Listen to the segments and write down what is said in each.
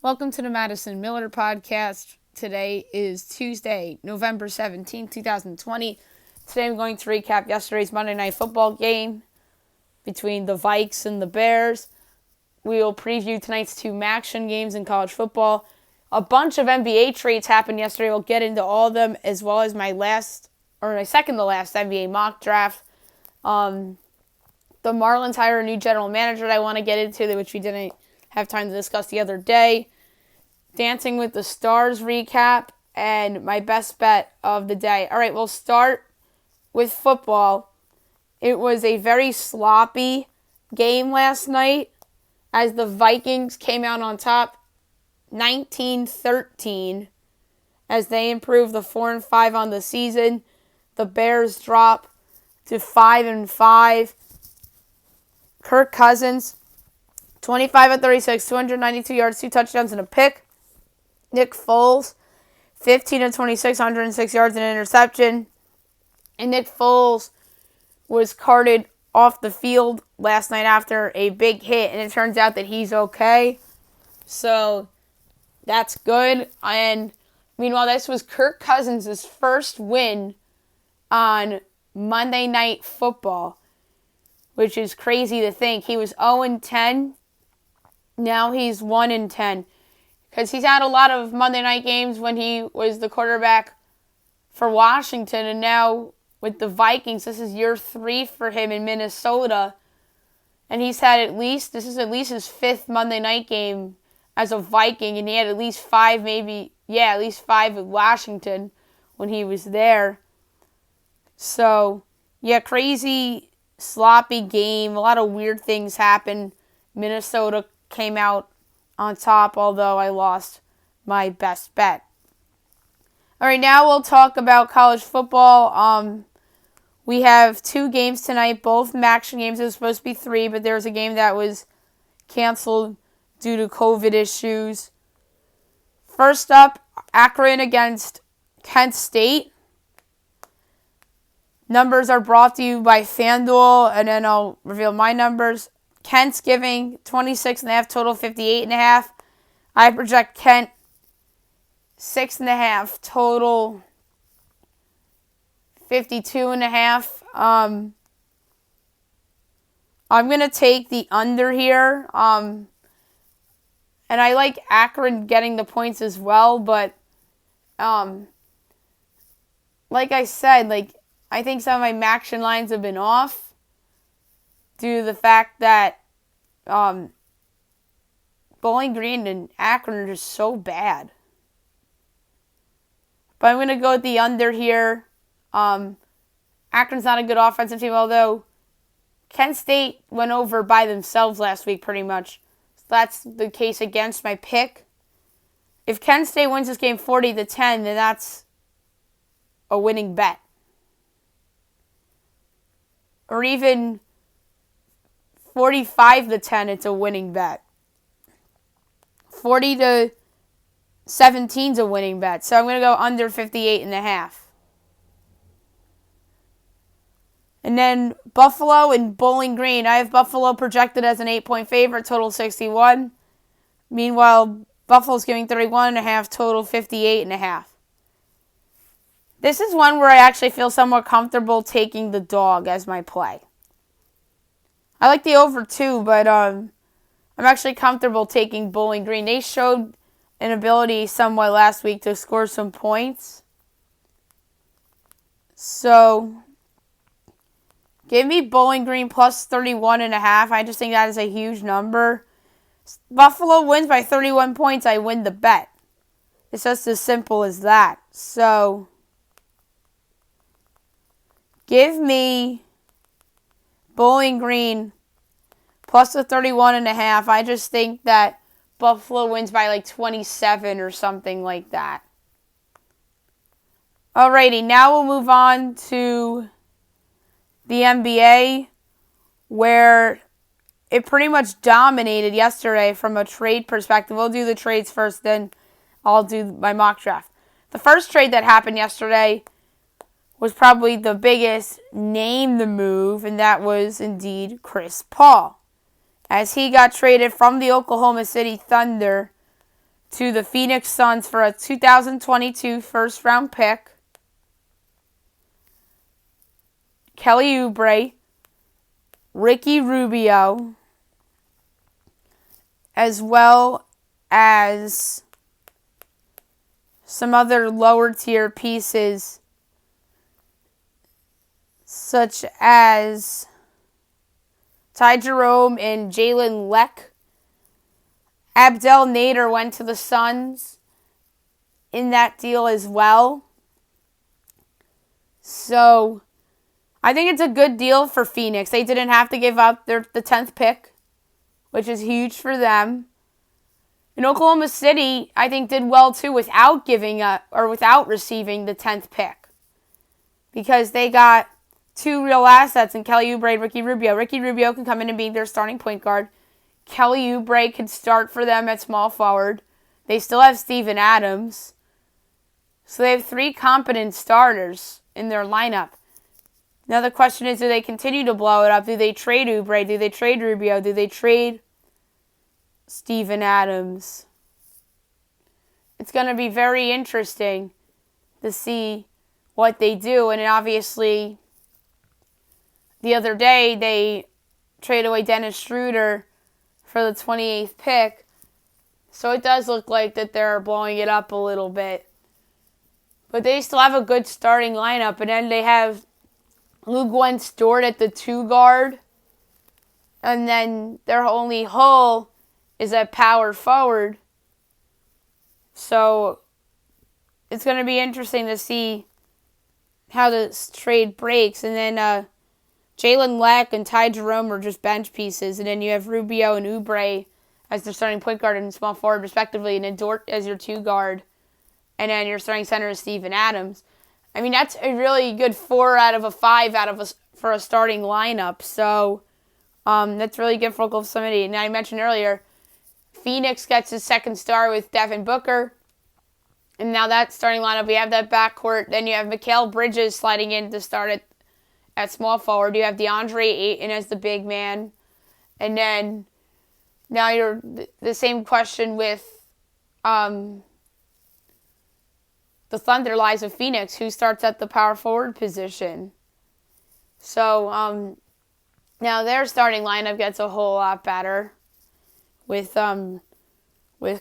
Welcome to the Madison Miller Podcast. Today is Tuesday, November 17, 2020. Today I'm going to recap yesterday's Monday Night Football game between the Vikes and the Bears. We will preview tonight's two action games in college football. A bunch of NBA trades happened yesterday. We'll get into all of them, as well as my second to last NBA mock draft. The Marlins hire a new general manager that I want to get into, which we didn't have time to discuss the other day. Dancing with the Stars recap, and my best bet of the day. All right, we'll start with football. It was a very sloppy game last night as the Vikings came out on top 19-13 as they improved to 4-5 on the season. The Bears drop to 5-5. Kirk Cousins, 25 of 36, 292 yards, 2 touchdowns, and a pick. Nick Foles, 15 of 26, 106 yards, and an interception. And Nick Foles was carted off the field last night after a big hit, and it turns out that he's okay. So that's good. And meanwhile, this was Kirk Cousins' first win on Monday Night Football, which is crazy to think. He was 0-10. Now he's 1-10. Because he's had a lot of Monday night games when he was the quarterback for Washington. And now with the Vikings, this is year 3 for him in Minnesota. And he's had this is at least his 5th Monday night game as a Viking. And he had at least 5 with Washington when he was there. So, yeah, crazy, sloppy game. A lot of weird things happened. Minnesota came out on top, although I lost my best bet. All right, now we'll talk about college football. We have 2 games tonight, both action games. It was supposed to be 3, but there was a game that was canceled due to COVID issues. First up, Akron against Kent State. Numbers are brought to you by FanDuel, and then I'll reveal my numbers. Kent's giving 26.5, total 58.5. I project Kent 6.5, total 52.5. I'm going to take the under here. And I like Akron getting the points as well, but like I said, I think some of my action lines have been off due to the fact that Bowling Green and Akron are just so bad. But I'm going to go with the under here. Akron's not a good offensive team, although Kent State went over by themselves last week pretty much. So that's the case against my pick. If Kent State wins this game 40-10, then that's a winning bet. Or even 45-10, it's a winning bet. 40-17 is a winning bet. So I'm going to go under 58.5. And then Buffalo and Bowling Green. I have Buffalo projected as an 8-point favorite, total 61. Meanwhile, Buffalo's giving 31.5, total 58.5. This is one where I actually feel somewhat comfortable taking the dog as my play. I like the over 2, but I'm actually comfortable taking Bowling Green. They showed an ability somewhat last week to score some points. So, give me Bowling Green plus 31.5. I just think that is a huge number. Buffalo wins by 31 points, I win the bet. It's just as simple as that. So, give me Bowling Green plus the 31.5. I just think that Buffalo wins by 27 or something like that. Alrighty, now we'll move on to the NBA, where it pretty much dominated yesterday from a trade perspective. We'll do the trades first, then I'll do my mock draft. The first trade that happened yesterday was probably the biggest name the move, and that was indeed Chris Paul, as he got traded from the Oklahoma City Thunder to the Phoenix Suns for a 2022 first-round pick. Kelly Oubre, Ricky Rubio, as well as some other lower-tier pieces, such as Ty Jerome and Jalen Leck. Abdel Nader went to the Suns in that deal as well. So I think it's a good deal for Phoenix. They didn't have to give up the 10th pick, which is huge for them. And Oklahoma City, I think, did well too without receiving the 10th pick, because they got two real assets in Kelly Oubre and Ricky Rubio. Ricky Rubio can come in and be their starting point guard. Kelly Oubre can start for them at small forward. They still have Steven Adams. So they have three competent starters in their lineup. Now the question is, do they continue to blow it up? Do they trade Oubre? Do they trade Rubio? Do they trade Steven Adams? It's going to be very interesting to see what they do. And obviously, the other day, they traded away Dennis Schroeder for the 28th pick. So it does look like that they're blowing it up a little bit. But they still have a good starting lineup. And then they have Luke Dort at the 2 guard. And then their only hole is at power forward. So it's going to be interesting to see how this trade breaks. And then Jalen Leck and Ty Jerome are just bench pieces. And then you have Rubio and Oubre as their starting point guard and small forward, respectively. And then Dort as your 2 guard. And then your starting center is Steven Adams. I mean, that's a really good 4 out of a 5 for a starting lineup. So that's really good for Oklahoma City. And I mentioned earlier, Phoenix gets his second star with Devin Booker. And now that starting lineup, we have that backcourt. Then you have Mikal Bridges sliding in to start at small forward. You have DeAndre Ayton as the big man. And then now you're the same question with the Thunder lies with Phoenix, who starts at the power forward position. So now their starting lineup gets a whole lot better with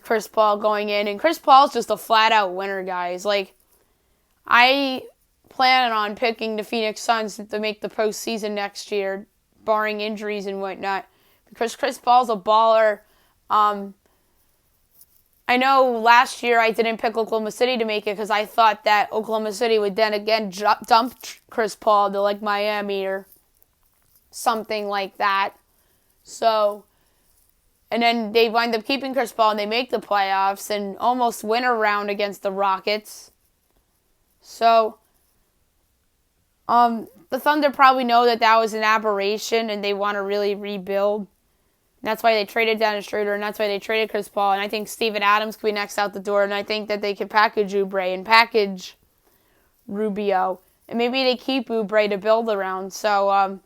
Chris Paul going in. And Chris Paul's just a flat-out winner, guys. Like, I plan on picking the Phoenix Suns to make the postseason next year, barring injuries and whatnot, because Chris Paul's a baller. I know last year I didn't pick Oklahoma City to make it because I thought that Oklahoma City would then again dump Chris Paul to like Miami or something like that. So, and then they wind up keeping Chris Paul and they make the playoffs and almost win a round against the Rockets. So, the Thunder probably know that was an aberration and they want to really rebuild. And that's why they traded Dennis Schroeder, and that's why they traded Chris Paul. And I think Steven Adams could be next out the door, and I think that they could package Oubre and package Rubio. And maybe they keep Oubre to build around. So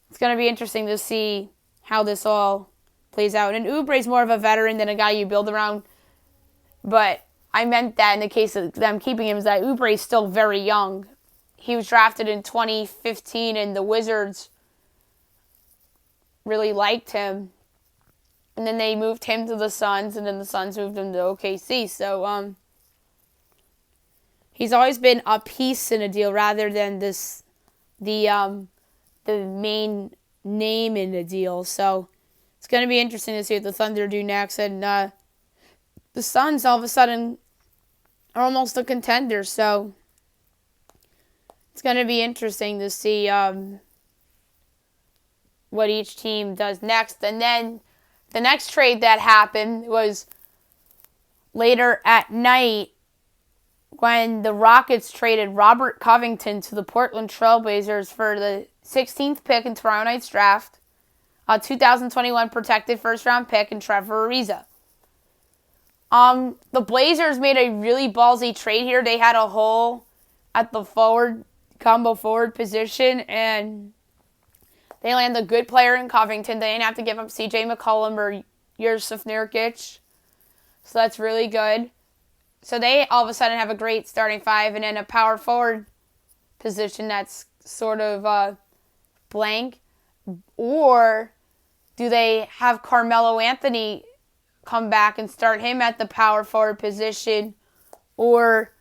it's going to be interesting to see how this all plays out. And Oubre's more of a veteran than a guy you build around. But I meant that in the case of them keeping him, is that Oubre's still very young. He was drafted in 2015, and the Wizards really liked him. And then they moved him to the Suns, and then the Suns moved him to OKC. So he's always been a piece in a deal rather than the main name in the deal. So it's going to be interesting to see what the Thunder do next. And the Suns all of a sudden are almost a contender. So it's going to be interesting to see what each team does next. And then the next trade that happened was later at night when the Rockets traded Robert Covington to the Portland Trailblazers for the 16th pick in tomorrow night's draft, a 2021 protected first-round pick, and Trevor Ariza. The Blazers made a really ballsy trade here. They had a hole at the combo forward position, and they land a good player in Covington. They didn't have to give up C.J. McCollum or Yusuf Nurkic. So So that's really good. So they all of a sudden have a great starting five and then a power forward position that's sort of blank. Or do they have Carmelo Anthony come back and start him at the power forward position? Or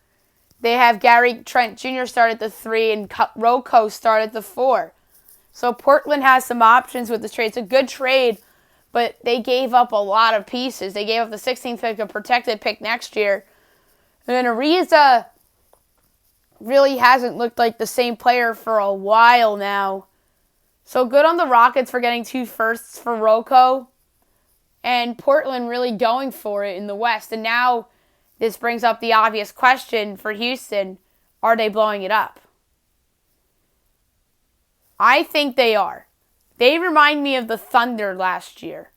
they have Gary Trent Jr. start at the 3 and Rocco start at the 4. So Portland has some options with this trade. It's a good trade, but they gave up a lot of pieces. They gave up the 16th pick, a protected pick next year. And then Ariza really hasn't looked like the same player for a while now. So good on the Rockets for getting 2 firsts for Rocco. And Portland really going for it in the West. And now this brings up the obvious question for Houston. Are they blowing it up? I think they are. They remind me of the Thunder last year.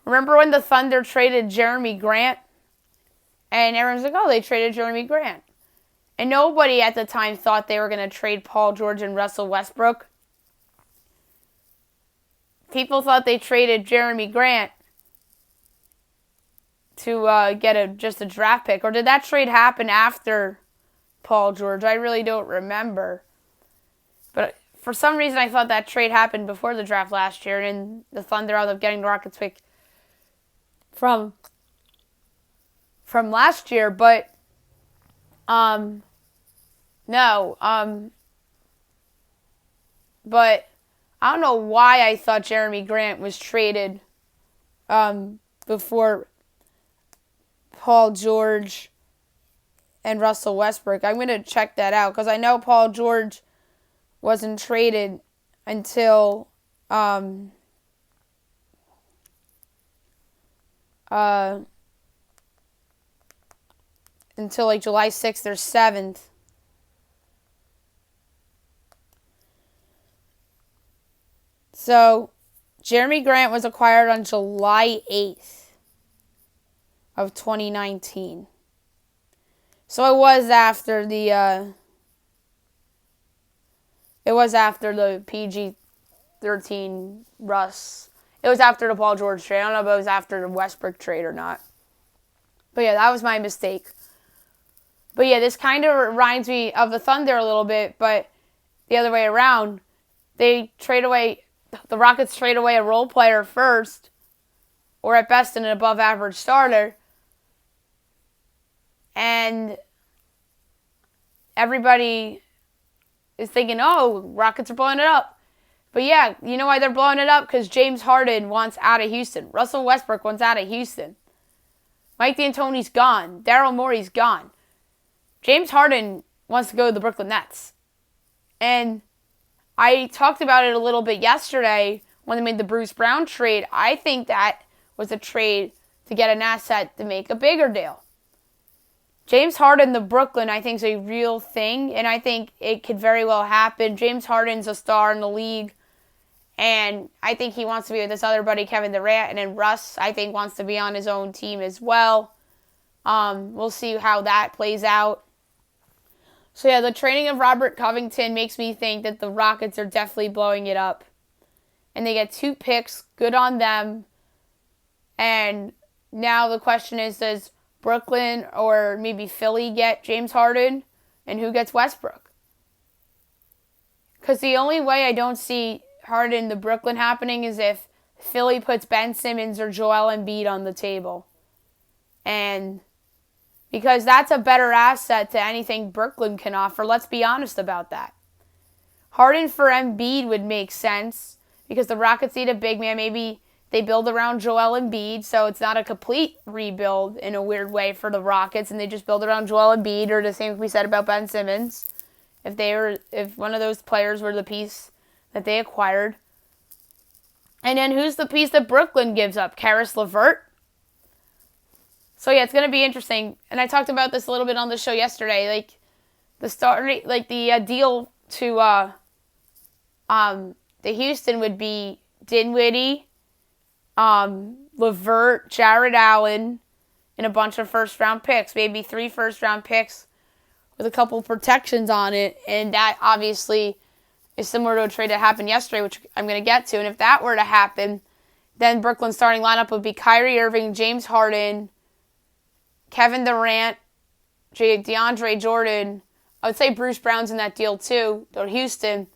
Remember when the Thunder traded Jeremy Grant? And everyone's like, oh, they traded Jeremy Grant. And nobody at the time thought they were going to trade Paul George and Russell Westbrook. People thought they traded Jeremy Grant to get just a draft pick. Or did that trade happen after Paul George? I really don't remember. But for some reason, I thought that trade happened before the draft last year. And the Thunder ended up getting the Rockets pick from last year. But, no. But I don't know why I thought Jeremy Grant was traded before Paul George and Russell Westbrook. I'm going to check that out because I know Paul George wasn't traded until like July 6th or 7th. So, Jeremy Grant was acquired on July 8th of 2019. So it was after the PG-13 Russ. It was after the Paul George trade. I don't know if it was after the Westbrook trade or not. But yeah, that was my mistake. But yeah, this kind of reminds me of the Thunder a little bit, but the other way around. The Rockets trade away a role player first, or at best an above average starter, and everybody is thinking, oh, Rockets are blowing it up. But yeah, you know why they're blowing it up? Because James Harden wants out of Houston. Russell Westbrook wants out of Houston. Mike D'Antoni's gone. Daryl Morey's gone. James Harden wants to go to the Brooklyn Nets. And I talked about it a little bit yesterday when they made the Bruce Brown trade. I think that was a trade to get an asset to make a bigger deal. James Harden to Brooklyn, I think, is a real thing, and I think it could very well happen. James Harden's a star in the league, and I think he wants to be with his other buddy, Kevin Durant, and then Russ, I think, wants to be on his own team as well. We'll see how that plays out. So, yeah, the trading of Robert Covington makes me think that the Rockets are definitely blowing it up. And they get 2 picks. Good on them. And now the question is, does Brooklyn or maybe Philly get James Harden? And who gets Westbrook? Because the only way I don't see Harden to Brooklyn happening is if Philly puts Ben Simmons or Joel Embiid on the table. And because that's a better asset to anything Brooklyn can offer. Let's be honest about that. Harden for Embiid would make sense because the Rockets need a big man. Maybe they build around Joel Embiid, so it's not a complete rebuild in a weird way for the Rockets, and they just build around Joel Embiid, or the same we said about Ben Simmons. If one of those players were the piece that they acquired. And then who's the piece that Brooklyn gives up? Karis LeVert? So yeah, it's going to be interesting. And I talked about this a little bit on the show yesterday. Like the deal to the Houston would be Dinwiddie, LeVert, Jared Allen, and a bunch of first-round picks. Maybe 3 first-round picks with a couple protections on it. And that obviously is similar to a trade that happened yesterday, which I'm going to get to. And if that were to happen, then Brooklyn's starting lineup would be Kyrie Irving, James Harden, Kevin Durant, DeAndre Jordan. I would say Bruce Brown's in that deal too, or Houston. And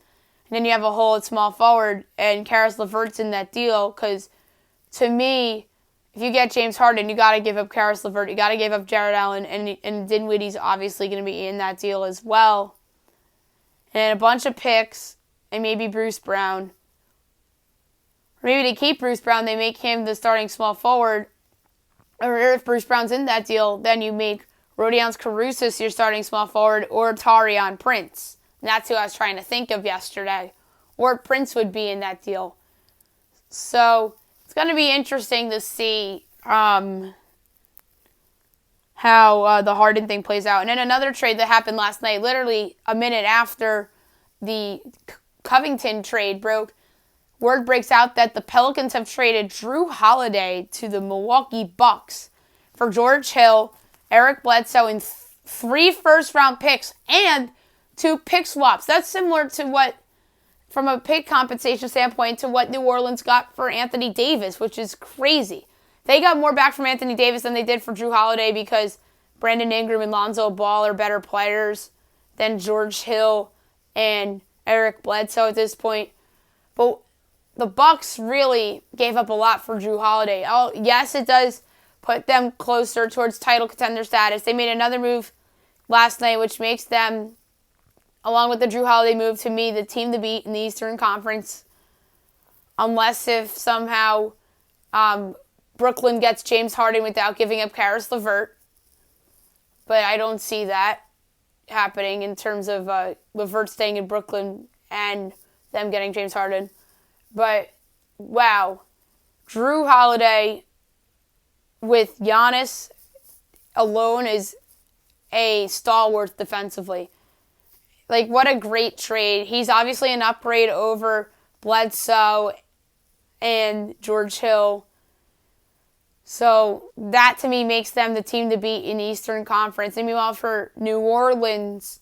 then you have a hole at small forward, and Karis LeVert's in that deal. Because to me, if you get James Harden, you got to give up Karis LeVert. You got to give up Jared Allen, and Dinwiddie's obviously going to be in that deal as well. And a bunch of picks, and maybe Bruce Brown. Or maybe they keep Bruce Brown, they make him the starting small forward. Or if Bruce Brown's in that deal, then you make Rodions Caruso your starting small forward, or Taurean Prince. And that's who I was trying to think of yesterday. Or Prince would be in that deal. So it's going to be interesting to see how the Harden thing plays out. And then another trade that happened last night, literally a minute after the Covington trade broke, word breaks out that the Pelicans have traded Drew Holiday to the Milwaukee Bucks for George Hill, Eric Bledsoe, and 3 first-round picks and 2 pick swaps. That's similar to what, from a pick compensation standpoint, to what New Orleans got for Anthony Davis, which is crazy. They got more back from Anthony Davis than they did for Drew Holiday because Brandon Ingram and Lonzo Ball are better players than George Hill and Eric Bledsoe at this point. But the Bucks really gave up a lot for Drew Holiday. Oh, yes, it does put them closer towards title contender status. They made another move last night, which makes them, along with the Drew Holiday move, to me, the team to beat in the Eastern Conference. Unless if somehow Brooklyn gets James Harden without giving up Karis LeVert. But I don't see that happening in terms of LeVert staying in Brooklyn and them getting James Harden. But, wow, Drew Holiday with Giannis alone is a stalwart defensively. Like, what a great trade. He's obviously an upgrade over Bledsoe and George Hill. So that, to me, makes them the team to beat in the Eastern Conference. And meanwhile, for New Orleans,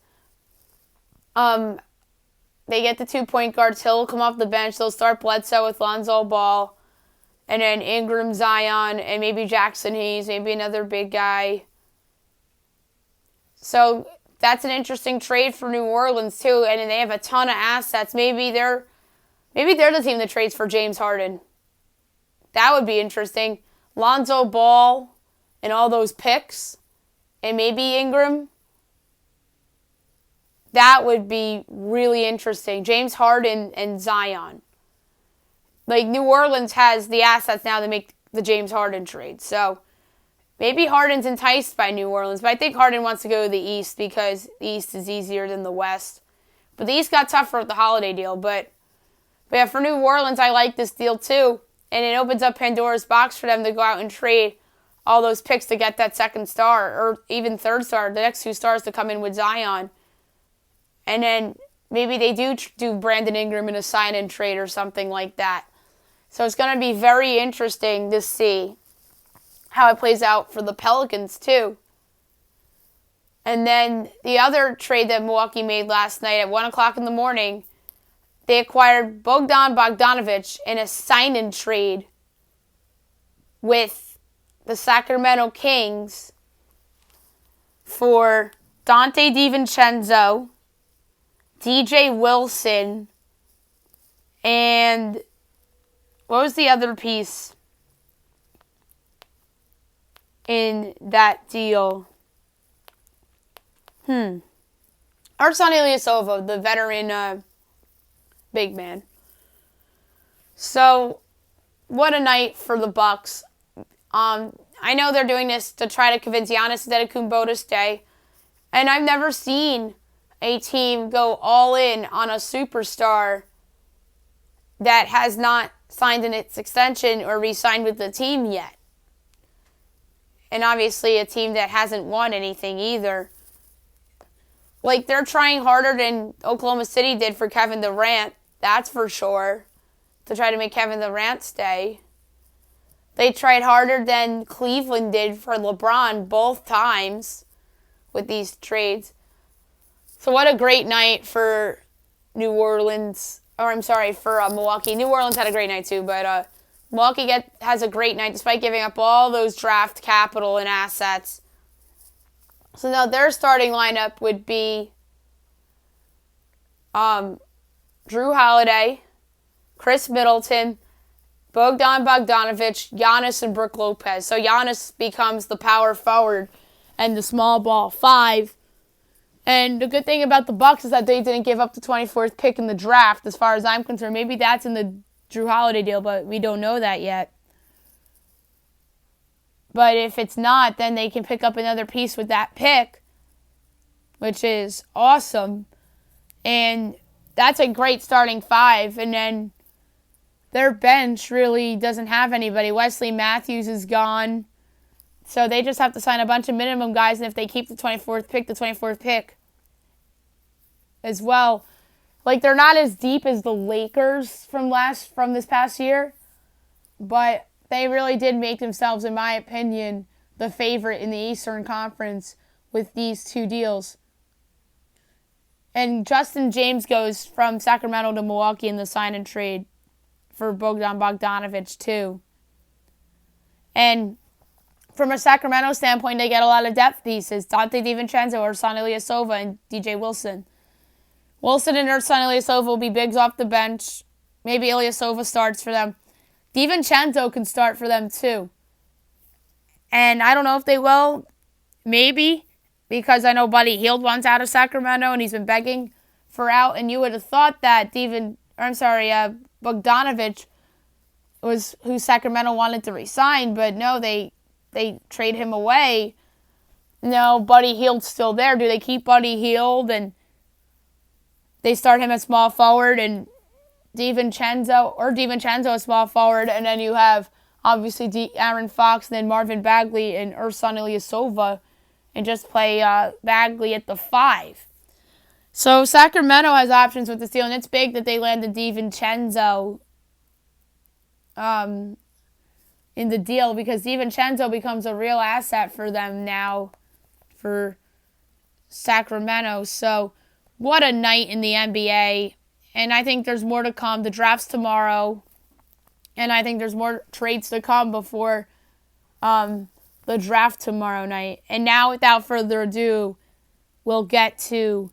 they get the 2 point guards. Hill will come off the bench. They'll start Bledsoe with Lonzo Ball. And then Ingram, Zion, and maybe Jackson Hayes, maybe another big guy. So that's an interesting trade for New Orleans, too. And they have a ton of assets. Maybe they're the team that trades for James Harden. That would be interesting. Lonzo Ball and all those picks. And maybe Ingram. That would be really interesting. James Harden and Zion. Like, New Orleans has the assets now to make the James Harden trade. So maybe Harden's enticed by New Orleans. But I think Harden wants to go to the East because the East is easier than the West. But the East got tougher with the Holiday deal. But yeah, for New Orleans, I like this deal too. And it opens up Pandora's box for them to go out and trade all those picks to get that second star or even third star, the next 2 stars to come in with Zion. And then maybe they do Brandon Ingram in a sign-in trade or something like that. So it's going to be very interesting to see how it plays out for the Pelicans too. And then the other trade that Milwaukee made last night at 1 o'clock in the morning, they acquired Bogdan Bogdanović in a sign-in trade with the Sacramento Kings for Dante DiVincenzo, DJ Wilson, and what was the other piece in that deal? Arsan Ilyasova, the veteran big man. So, what a night for the Bucks. I know they're doing this to try to convince Giannis Antetokounmpo to stay. And I've never seen a team go all in on a superstar that has not signed in its extension or re-signed with the team yet. And obviously a team that hasn't won anything either. Like, they're trying harder than Oklahoma City did for Kevin Durant, that's for sure, to try to make Kevin Durant stay. They tried harder than Cleveland did for LeBron both times with these trades. So what a great night for New Orleans, for Milwaukee. New Orleans had a great night too, but Milwaukee has a great night despite giving up all those draft capital and assets So now their starting lineup would be Drew Holiday, Chris Middleton, Bogdan Bogdanovic, Giannis, and Brook Lopez. So Giannis becomes the power forward and the small ball 5. And the good thing about the Bucks is that they didn't give up the 24th pick in the draft, as far as I'm concerned. Maybe that's in the Drew Holiday deal, but we don't know that yet. But if it's not, then they can pick up another piece with that pick, which is awesome. And that's a great starting 5. And then their bench really doesn't have anybody. Wesley Matthews is gone. So they just have to sign a bunch of minimum guys. And if they keep the 24th pick as well. Like, they're not as deep as the Lakers from this past year. But they really did make themselves, in my opinion, the favorite in the Eastern Conference with these 2 deals. And Justin James goes from Sacramento to Milwaukee in the sign and trade for Bogdan Bogdanovic too. And from a Sacramento standpoint, they get a lot of depth pieces. Dante DiVincenzo, Ersan Ilyasova, and DJ Wilson. Wilson and Ersan Ilyasova will be bigs off the bench. Maybe Ilyasova starts for them. DiVincenzo can start for them too. And I don't know if they will. Maybe. Because I know Buddy Hield wants out of Sacramento and he's been begging for out. And you would have thought that Bogdanovic was who Sacramento wanted to resign. But no, they trade him away. No, Buddy Hield's still there. Do they keep Buddy Hield and they start him at small forward and DiVincenzo at small forward, and then you have obviously Aaron Fox and then Marvin Bagley and Ersan Ilyasova, and just play Bagley at the 5. So Sacramento has options with this deal, and it's big that they landed DiVincenzo in the deal, because DiVincenzo becomes a real asset for them now for Sacramento. So what a night in the NBA. And I think there's more to come. The draft's tomorrow. And I think there's more trades to come before the draft tomorrow night. And now, without further ado, we'll get to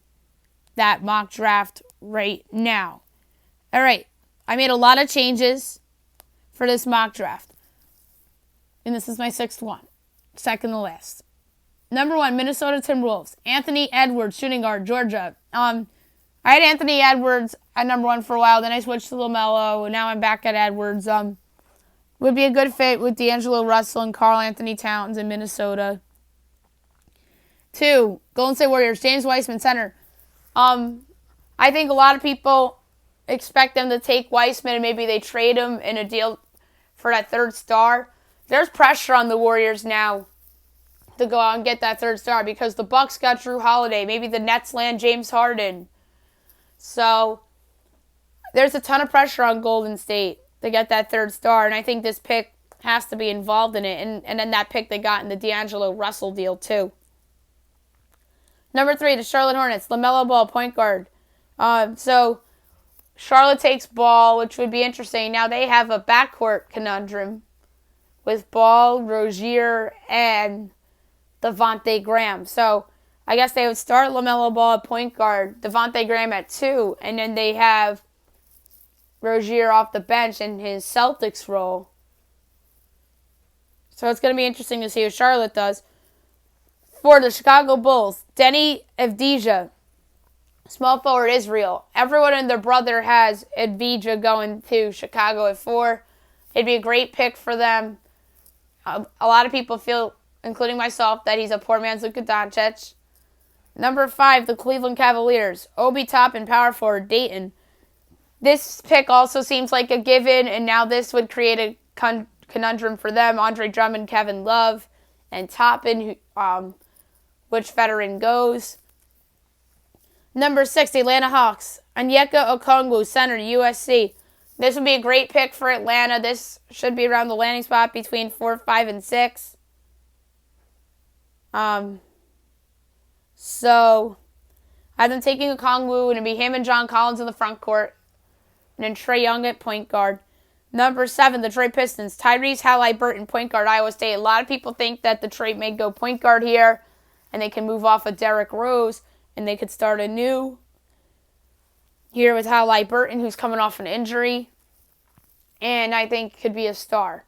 that mock draft right now. All right. I made a lot of changes for this mock draft. And this is my 6th one. Second to last. Number 1, Minnesota Timberwolves. Anthony Edwards, shooting guard, Georgia. I had Anthony Edwards at number 1 for a while. Then I switched to LaMelo, and now I'm back at Edwards. Would be a good fit with D'Angelo Russell and Karl Anthony Towns in Minnesota. 2, Golden State Warriors, James Wiseman, center. I think a lot of people expect them to take Wiseman and maybe they trade him in a deal for that 3rd star. There's pressure on the Warriors now to go out and get that 3rd star because the Bucks got Drew Holiday. Maybe the Nets land James Harden. So there's a ton of pressure on Golden State to get that 3rd star, and I think this pick has to be involved in it. And then that pick they got in the D'Angelo Russell deal too. Number 3, the Charlotte Hornets, LaMelo Ball, point guard. So Charlotte takes Ball, which would be interesting. Now they have a backcourt conundrum with Ball, Rozier, and Devontae Graham. So I guess they would start LaMelo Ball at point guard, Devontae Graham at 2, and then they have Rozier off the bench in his Celtics role. So it's going to be interesting to see what Charlotte does. For the Chicago Bulls, Denny Avdija, small forward, Israel. Everyone and their brother has Avdija going to Chicago at 4. It'd be a great pick for them. A lot of people feel, including myself, that he's a poor man's Luka Doncic. Number 5, the Cleveland Cavaliers, Obi Toppin, power forward, Dayton. This pick also seems like a given, and now this would create a conundrum for them. Andre Drummond, Kevin Love, and Toppin, which veteran goes. Number 6, the Atlanta Hawks, Onyeka Okongwu, center, USC. This would be a great pick for Atlanta. This should be around the landing spot between 4, 5, and 6. So I've been taking Okongwu, and it'd be him and John Collins in the front court. And then Trae Young at point guard. Number 7, the Detroit Pistons, Tyrese Halliburton, point guard, Iowa State. A lot of people think that Detroit may go point guard here. and they can move off of Derrick Rose, and they could start anew. Here with Hal Burton, who's coming off an injury, and I think could be a star.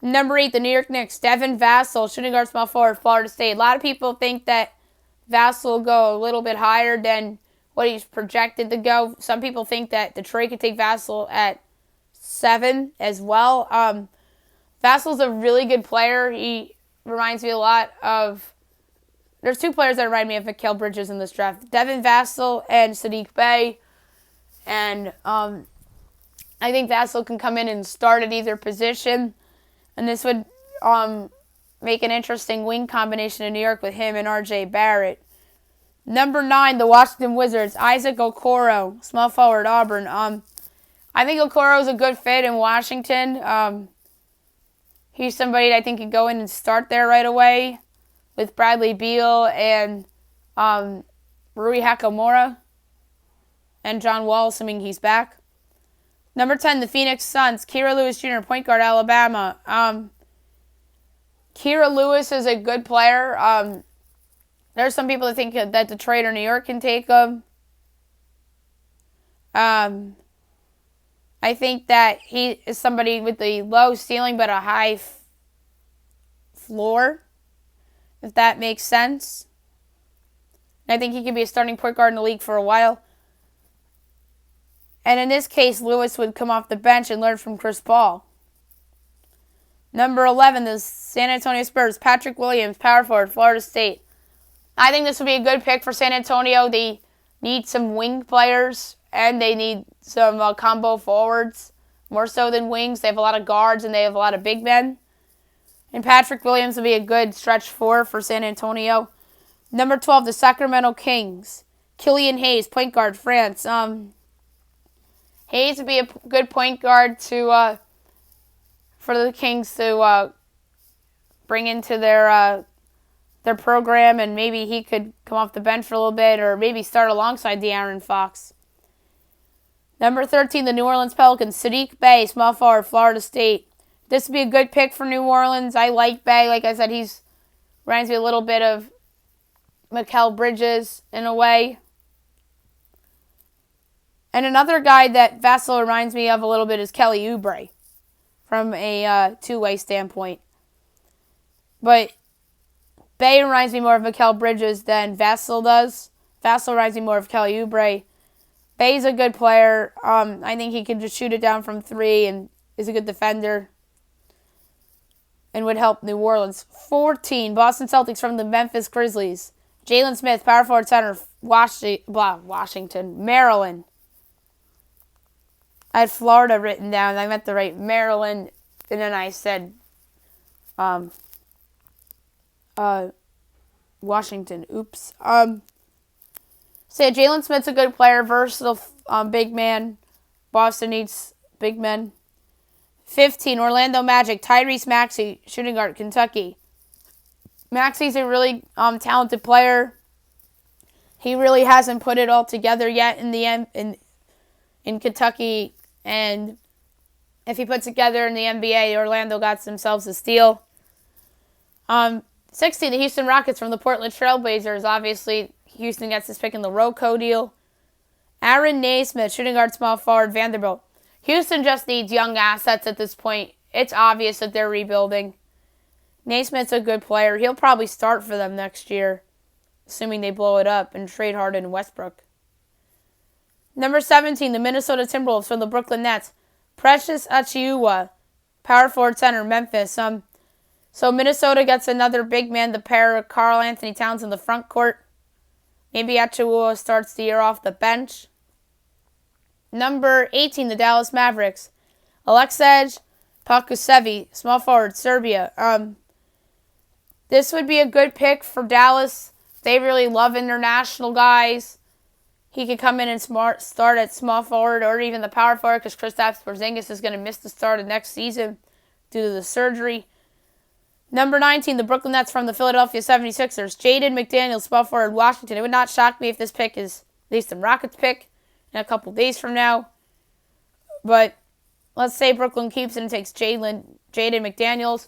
Number 8, the New York Knicks, Devin Vassell, shooting guard, small forward, Florida State. A lot of people think that Vassell will go a little bit higher than what he's projected to go. Some people think that Detroit could take Vassell at 7 as well. Vassell's a really good player. He reminds me a lot of... There's 2 players that remind me of Mikal Bridges in this draft. Devin Vassell and Saddiq Bey. And I think Vassell can come in and start at either position. And this would make an interesting wing combination in New York with him and R.J. Barrett. Number 9, the Washington Wizards, Isaac Okoro, small forward, Auburn. I think Okoro is a good fit in Washington. He's somebody that I think could go in and start there right away with Bradley Beal and Rui Hachimura and John Wall, assuming he's back. Number 10, the Phoenix Suns, Kira Lewis Jr., point guard, Alabama. Kira Lewis is a good player. There's some people that think that Detroit or New York can take him. I think that he is somebody with a low ceiling but a high floor, if that makes sense. I think he could be a starting point guard in the league for a while. And in this case, Lewis would come off the bench and learn from Chris Paul. Number 11, the San Antonio Spurs, Patrick Williams, power forward, Florida State. I think this would be a good pick for San Antonio. They need some wing players, and they need some combo forwards, more so than wings. They have a lot of guards, and they have a lot of big men. And Patrick Williams would be a good stretch four for San Antonio. Number 12, the Sacramento Kings, Killian Hayes, point guard, France. Hayes would be a good point guard for the Kings to bring into their program, and maybe he could come off the bench for a little bit, or maybe start alongside De'Aaron Fox. Number 13, the New Orleans Pelicans, Saddiq Bey, small forward, Florida State. This would be a good pick for New Orleans. I like Bey. Like I said, he's reminds me a little bit of Mikal Bridges in a way. And another guy that Vassell reminds me of a little bit is Kelly Oubre from a two-way standpoint. But Bey reminds me more of Mikal Bridges than Vassell does. Vassell reminds me more of Kelly Oubre. Bey's a good player. I think he can just shoot it down from 3 and is a good defender and would help New Orleans. 14, Boston Celtics from the Memphis Grizzlies. Jalen Smith, power forward center, Washington, Maryland. I had Florida written down. I meant to write Maryland, and then I said Washington. Oops. So yeah, Jalen Smith's a good player, versatile big man. Boston needs big men. 15, Orlando Magic, Tyrese Maxey, shooting guard, Kentucky. Maxey's a really talented player. He really hasn't put it all together yet in Kentucky, and if he puts it together in the NBA, Orlando got themselves a steal. 16, the Houston Rockets from the Portland Trailblazers. Obviously, Houston gets this pick in the Rocco deal. Aaron Naismith, shooting guard, small forward, Vanderbilt. Houston just needs young assets at this point. It's obvious that they're rebuilding. Naismith's a good player. He'll probably start for them next year, assuming they blow it up and trade Harden and Westbrook. Number 17, the Minnesota Timberwolves from the Brooklyn Nets. Precious Achiuwa, power forward center, Memphis. So Minnesota gets another big man to pair Karl Anthony Towns in the front court. Maybe Achiuwa starts the year off the bench. Number 18, the Dallas Mavericks. Aleksej Pokusevski, small forward, Serbia. This would be a good pick for Dallas. They really love international guys. He could come in and start at small forward or even the power forward, because Kristaps Porzingis is going to miss the start of next season due to the surgery. Number 19, the Brooklyn Nets from the Philadelphia 76ers. Jaden McDaniels, small forward, Washington. It would not shock me if this pick is at least the Rockets pick in a couple days from now. But let's say Brooklyn keeps it and takes Jaden McDaniels.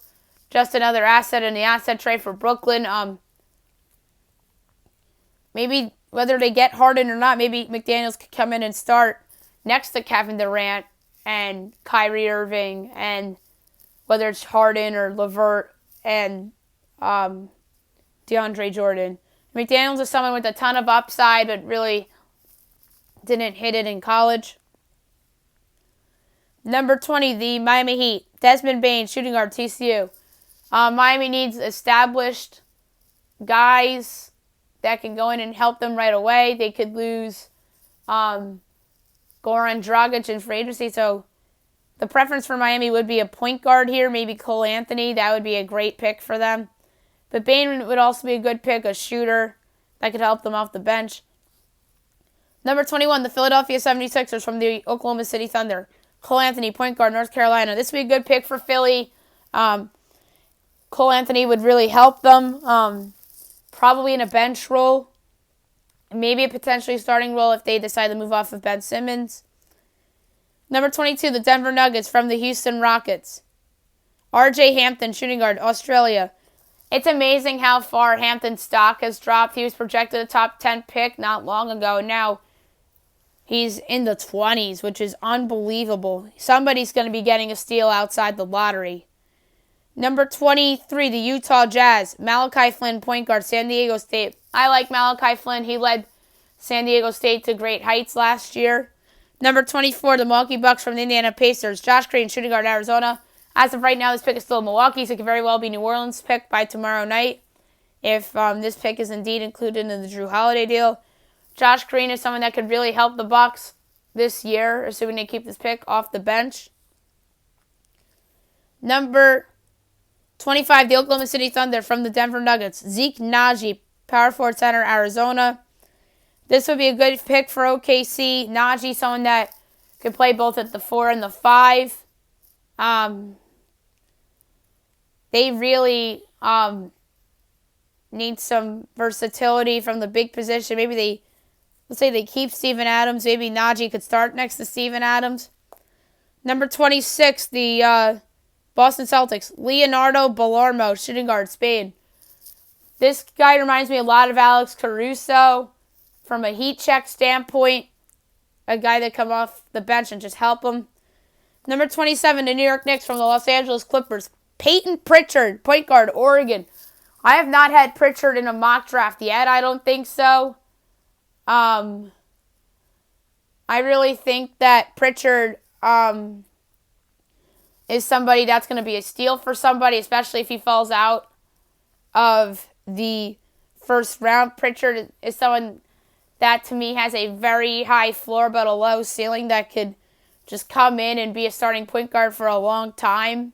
Just another asset in the asset trade for Brooklyn. maybe whether they get Harden or not, maybe McDaniels could come in and start next to Kevin Durant and Kyrie Irving, and whether it's Harden or LeVert and DeAndre Jordan. McDaniels is someone with a ton of upside, but really didn't hit it in college. Number 20, the Miami Heat. Desmond Bane, shooting guard, TCU. Miami needs established guys that can go in and help them right away. They could lose Goran Dragic in free agency, so the preference for Miami would be a point guard here, maybe Cole Anthony. That would be a great pick for them. But Bane would also be a good pick, a shooter that could help them off the bench. Number 21, the Philadelphia 76ers from the Oklahoma City Thunder. Cole Anthony, point guard, North Carolina. This would be a good pick for Philly. Cole Anthony would really help them, probably in a bench role. Maybe a potentially starting role if they decide to move off of Ben Simmons. Number 22, the Denver Nuggets from the Houston Rockets. R.J. Hampton, shooting guard, Australia. It's amazing how far Hampton's stock has dropped. He was projected a top 10 pick not long ago, and now he's in the 20s, which is unbelievable. Somebody's going to be getting a steal outside the lottery. Number 23, the Utah Jazz. Malachi Flynn, point guard, San Diego State. I like Malachi Flynn. He led San Diego State to great heights last year. Number 24, the Milwaukee Bucks from the Indiana Pacers. Josh Green, shooting guard, Arizona. As of right now, this pick is still Milwaukee, so it could very well be New Orleans' pick by tomorrow night if this pick is indeed included in the Drew Holiday deal. Josh Green is someone that could really help the Bucks this year, assuming they keep this pick off the bench. Number 25, the Oklahoma City Thunder from the Denver Nuggets. Zeke Naji, power forward center, Arizona. This would be a good pick for OKC. Naji, someone that could play both at the 4 and the 5. They really need some versatility from the big position. Maybe let's say they keep Steven Adams. Maybe Naji could start next to Steven Adams. Number 26, the Boston Celtics. Leonardo Bellarmo, shooting guard, Spain. This guy reminds me a lot of Alex Caruso from a heat check standpoint. A guy that come off the bench and just help him. Number 27, the New York Knicks from the Los Angeles Clippers. Peyton Pritchard, point guard, Oregon. I have not had Pritchard in a mock draft yet. I don't think so. I really think that Pritchard is somebody that's going to be a steal for somebody, especially if he falls out of the first round. Pritchard is someone that, to me, has a very high floor but a low ceiling that could just come in and be a starting point guard for a long time.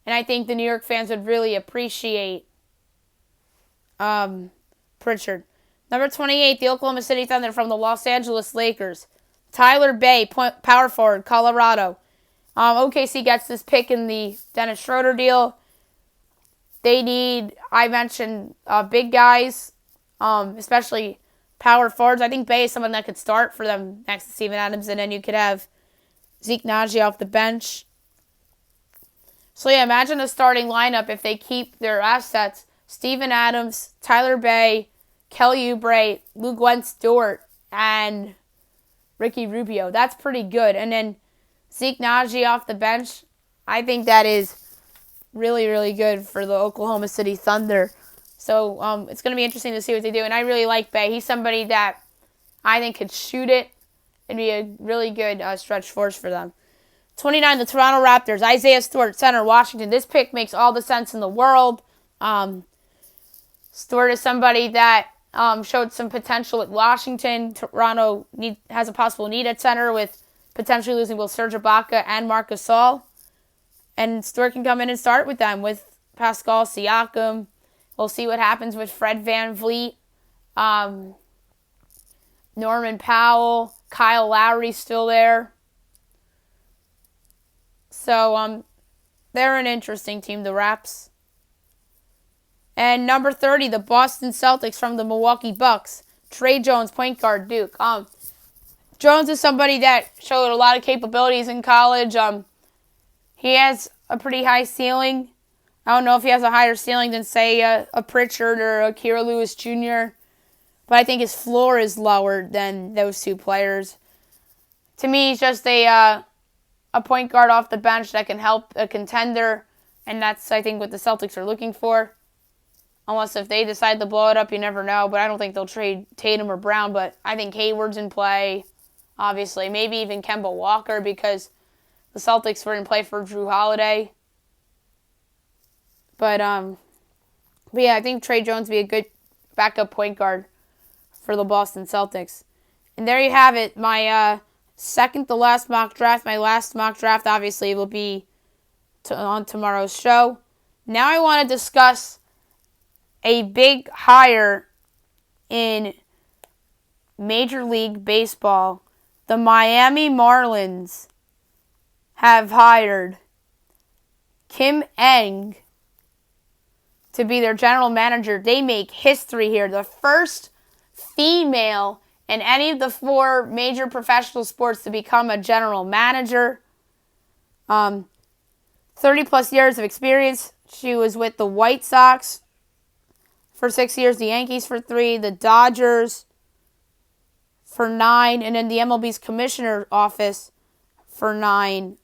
And I think the New York fans would really appreciate Pritchard. Number 28, the Oklahoma City Thunder from the Los Angeles Lakers. Tyler Bay, power forward, Colorado. OKC gets this pick in the Dennis Schroeder deal. They need, I mentioned, big guys, especially power forwards. I think Bay is someone that could start for them next to Steven Adams, and then you could have Zeke Naji off the bench. So yeah, imagine a starting lineup if they keep their assets. Steven Adams, Tyler Bay, Kelly Oubre, Luke Wentz-Dort, and Ricky Rubio. That's pretty good. And then Zeke Naji off the bench. I think that is really, really good for the Oklahoma City Thunder. So it's going to be interesting to see what they do. And I really like Bay. He's somebody that I think could shoot it and be a really good stretch force for them. 29, the Toronto Raptors. Isaiah Stewart, center, Washington. This pick makes all the sense in the world. Stewart is somebody that showed some potential at Washington. Toronto has a possible need at center with potentially losing both Serge Ibaka and Marc Gasol. And Stewart can come in and start with them with Pascal Siakam. We'll see what happens with Fred VanVleet, Norman Powell, Kyle Lowry's still there. So they're an interesting team, the Raps. And number 30, the Boston Celtics from the Milwaukee Bucks. Trey Jones, point guard, Duke. Jones is somebody that showed a lot of capabilities in college. He has a pretty high ceiling. I don't know if he has a higher ceiling than, say, a Pritchard or a Kira Lewis Jr. but I think his floor is lower than those two players. To me, he's just a point guard off the bench that can help a contender, and that's, I think, what the Celtics are looking for. Unless if they decide to blow it up, you never know, but I don't think they'll trade Tatum or Brown, but I think Hayward's in play, obviously. Maybe even Kemba Walker, because the Celtics were in play for Drew Holiday. But yeah, I think Trey Jones would be a good backup point guard for the Boston Celtics. And there you have it. My second to last mock draft. My last mock draft, obviously, will be on tomorrow's show. Now I want to discuss a big hire in Major League Baseball. The Miami Marlins have hired Kim Ng to be their general manager. They make history here. The first female in any of the 4 major professional sports to become a general manager. 30-plus years of experience. She was with the White Sox for 6 years, the Yankees for 3, the Dodgers for 9, and then the MLB's commissioner office for 9.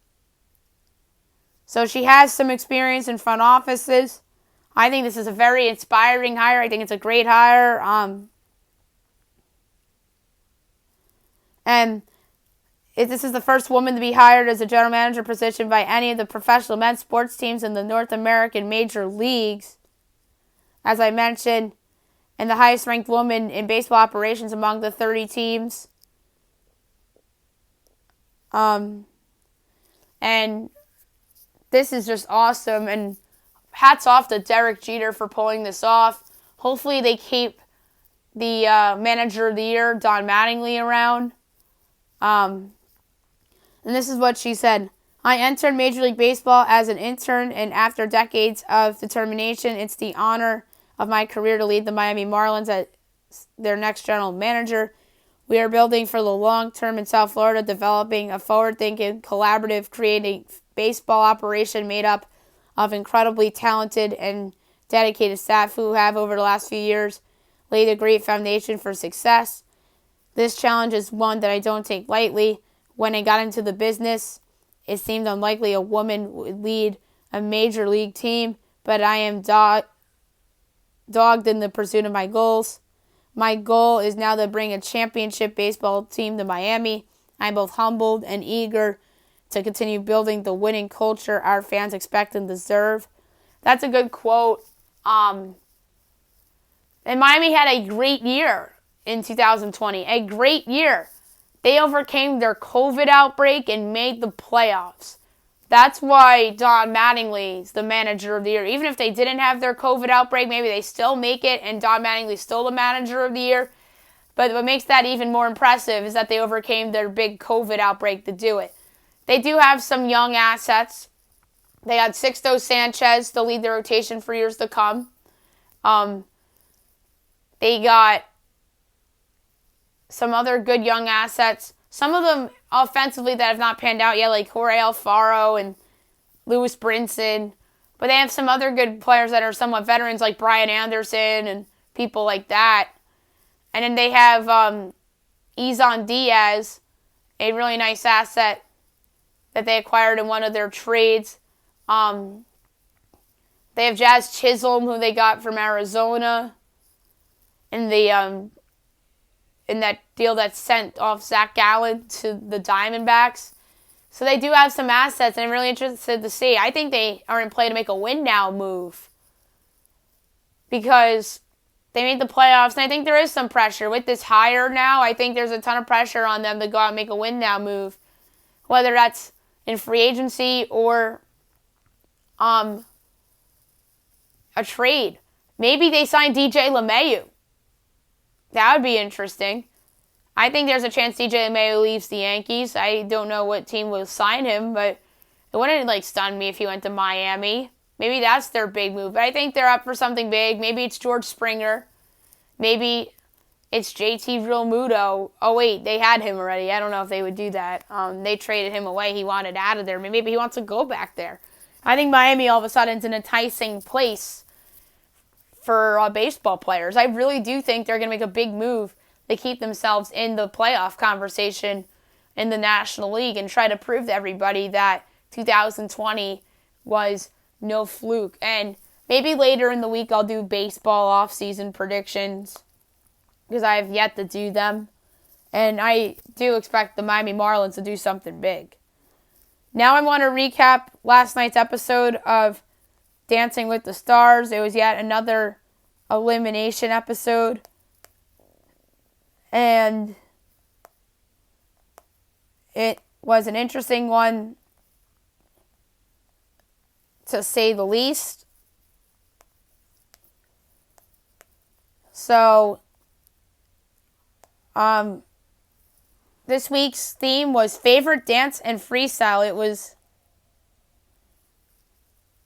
So she has some experience in front offices. I think this is a very inspiring hire. I think it's a great hire. And this is the first woman to be hired as a general manager position by any of the professional men's sports teams in the North American major leagues. As I mentioned, and the highest ranked woman in baseball operations among the 30 teams. And this is just awesome. And hats off to Derek Jeter for pulling this off. Hopefully they keep the manager of the year, Don Mattingly, around. And this is what she said. I entered Major League Baseball as an intern, and after decades of determination, it's the honor of my career to lead the Miami Marlins as their next general manager. We are building for the long term in South Florida, developing a forward-thinking, collaborative, creative baseball operation made up of incredibly talented and dedicated staff who have, over the last few years, laid a great foundation for success. This challenge is one that I don't take lightly. When I got into the business, it seemed unlikely a woman would lead a major league team, but I am dogged in the pursuit of my goals. My goal is now to bring a championship baseball team to Miami. I'm both humbled and eager to continue building the winning culture our fans expect and deserve. That's a good quote. And Miami had a great year in 2020. A great year. They overcame their COVID outbreak and made the playoffs. That's why Don Mattingly is the manager of the year. Even if they didn't have their COVID outbreak, maybe they still make it, and Don Mattingly is still the manager of the year. But what makes that even more impressive is that they overcame their big COVID outbreak to do it. They do have some young assets. They got Sixto Sanchez to lead the rotation for years to come. They got some other good young assets. Some of them offensively that have not panned out yet, like Jorge Alfaro and Lewis Brinson. But they have some other good players that are somewhat veterans, like Brian Anderson and people like that. And then they have Izan Diaz, a really nice asset that they acquired in one of their trades. They have Jazz Chisholm, who they got from Arizona, in that deal that sent off Zach Gallen to the Diamondbacks. So they do have some assets, and I'm really interested to see. I think they are in play to make a win-now move because they made the playoffs, and I think there is some pressure. With this hire now, I think there's a ton of pressure on them to go out and make a win-now move, whether that's in free agency or a trade. Maybe they sign DJ LeMahieu. That would be interesting. I think there's a chance DJ LeMahieu leaves the Yankees. I don't know what team will sign him, but it wouldn't stun me if he went to Miami. Maybe that's their big move. But I think they're up for something big. Maybe it's George Springer. Maybe it's JT Realmuto. Oh, wait, they had him already. I don't know if they would do that. They traded him away. He wanted out of there. Maybe he wants to go back there. I think Miami all of a sudden is an enticing place for baseball players. I really do think they're going to make a big move to keep themselves in the playoff conversation in the National League and try to prove to everybody that 2020 was no fluke. And maybe later in the week I'll do baseball off-season predictions because I have yet to do them. And I do expect the Miami Marlins to do something big. Now I want to recap last night's episode of Dancing with the Stars. It was yet another elimination episode. And it was an interesting one, to say the least. So, this week's theme was favorite dance and freestyle. It was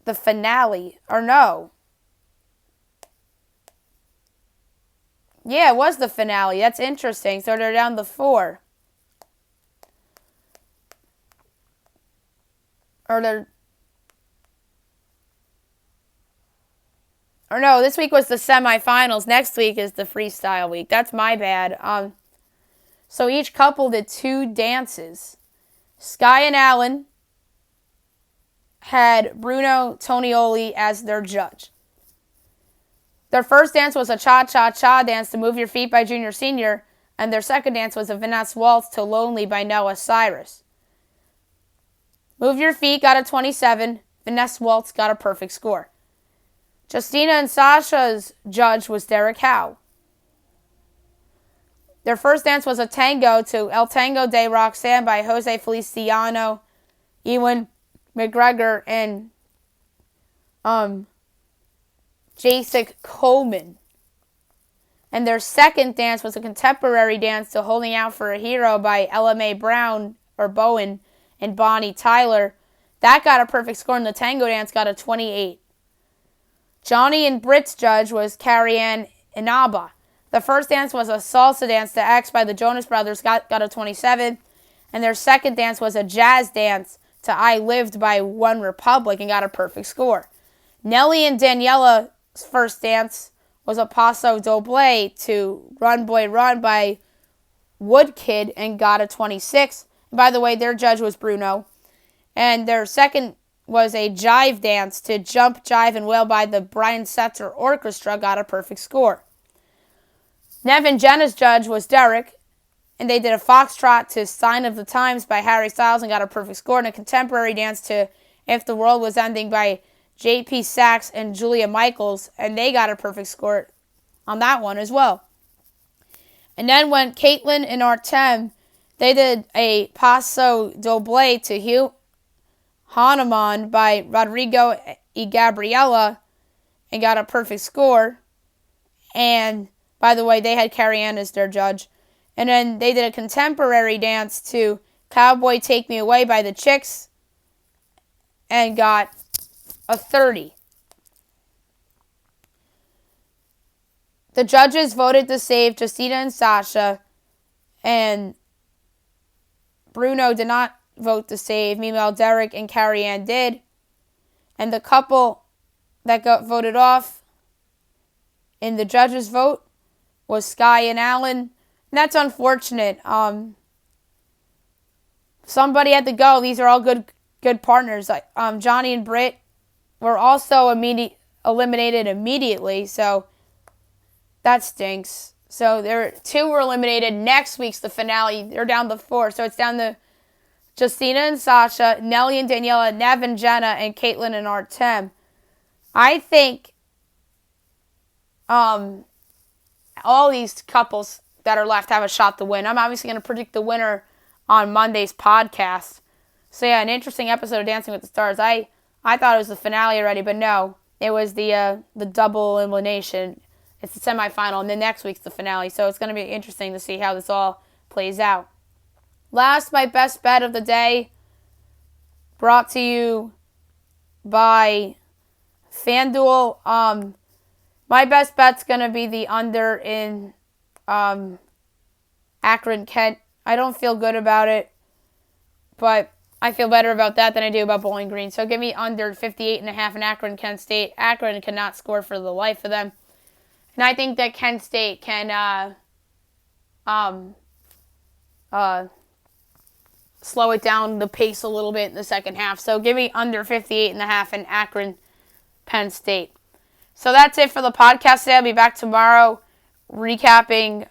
the finale, or no. Yeah, it was the finale. That's interesting. So they're down to 4. Or no, this week was the semifinals. Next week is the freestyle week. That's my bad. So each couple did 2 dances. Sky and Alan had Bruno Tonioli as their judge. Their first dance was a cha-cha-cha dance to Move Your Feet by Junior Senior, and their second dance was a Vanessa Waltz to Lonely by Noah Cyrus. Move Your Feet got a 27. Vanessa Waltz got a perfect score. Justina and Sasha's judge was Derek Howe. Their first dance was a tango to El Tango de Roxanne by Jose Feliciano, Ewan McGregor, and Jacek Coleman. And their second dance was a contemporary dance to Holding Out for a Hero by LMA Brown, or Bowen, and Bonnie Tyler. That got a perfect score, and the tango dance got a 28. Johnny and Britt's judge was Carrie-Ann Inaba. The first dance was a salsa dance to X by the Jonas Brothers, got a 27. And their second dance was a jazz dance to I Lived by One Republic and got a perfect score. Nelly and Daniela's first dance was a Paso Doble to Run Boy Run by Woodkid and got a 26. And by the way, their judge was Bruno. And their second was a jive dance to Jump, Jive, and Wail by the Brian Setzer Orchestra, got a perfect score. Nev and Jenna's judge was Derek, and they did a foxtrot to Sign of the Times by Harry Styles and got a perfect score, and a contemporary dance to If the World Was Ending by J.P. Sachs and Julia Michaels, and they got a perfect score on that one as well. And then when Caitlin and Artem, they did a Paso Doble to Hugh Hanuman by Rodrigo y Gabriela and got a perfect score. And by the way, they had Carrie-Ann as their judge. And then they did a contemporary dance to Cowboy Take Me Away by the Chicks and got a 30. The judges voted to save Justina and Sasha, and Bruno did not vote to save. Meanwhile, Derek and Carrie-Ann did. And the couple that got voted off in the judges' vote was Sky and Alan. And that's unfortunate. Somebody had to go. These are all good partners. Johnny and Britt were also eliminated immediately, so that stinks. So 2 were eliminated. Next week's the finale. They're down to 4. So it's down to Justina and Sasha, Nelly and Daniela, Nev and Jenna, and Caitlin and Artem. I think all these couples that are left have a shot to win. I'm obviously going to predict the winner on Monday's podcast. So yeah, an interesting episode of Dancing with the Stars. I thought it was the finale already, but no. It was the double elimination. It's the semifinal, and then next week's the finale. So it's going to be interesting to see how this all plays out. Last, my best bet of the day, brought to you by FanDuel. My best bet's going to be the under in Akron-Kent. I don't feel good about it, but I feel better about that than I do about Bowling Green. So give me under 58.5 in Akron-Kent State. Akron cannot score for the life of them. And I think that Kent State can slow it down the pace a little bit in the second half. So give me under 58.5 in Akron, Penn State. So that's it for the podcast today. I'll be back tomorrow recapping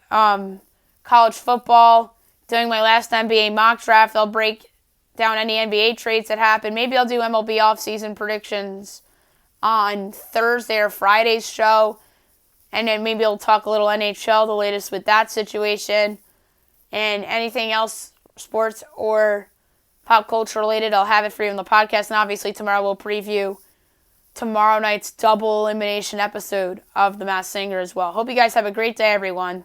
college football, doing my last NBA mock draft. I'll break down any NBA trades that happen. Maybe I'll do MLB offseason predictions on Thursday or Friday's show. And then maybe I'll talk a little NHL, the latest with that situation. And anything else, sports or pop culture related, I'll have it for you in the podcast. And obviously tomorrow we'll preview tomorrow night's double elimination episode of The Masked Singer as well. Hope you guys have a great day, everyone.